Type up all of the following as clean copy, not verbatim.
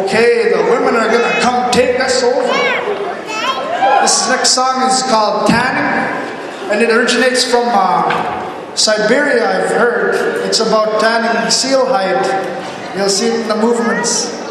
Okay, the women are gonna come take us over. This next song is called Tanning, and it originates from Siberia, I've heard. It's about tanning seal hide. You'll see it in the movements.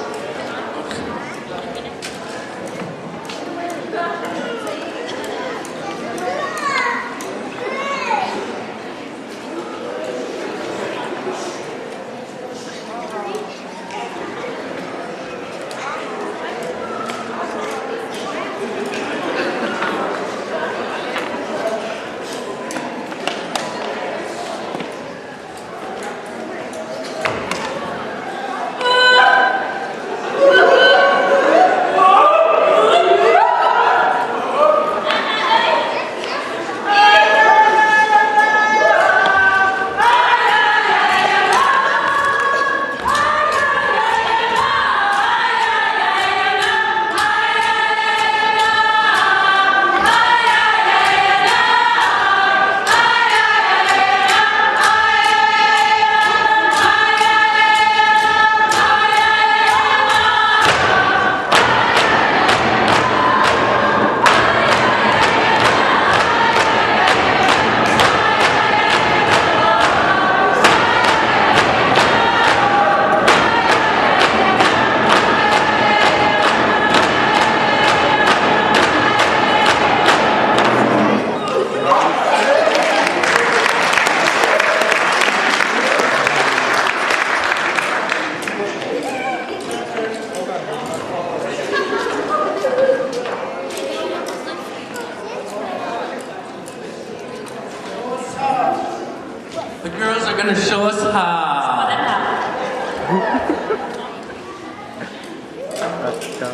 The girls are gonna show us how. Let's go.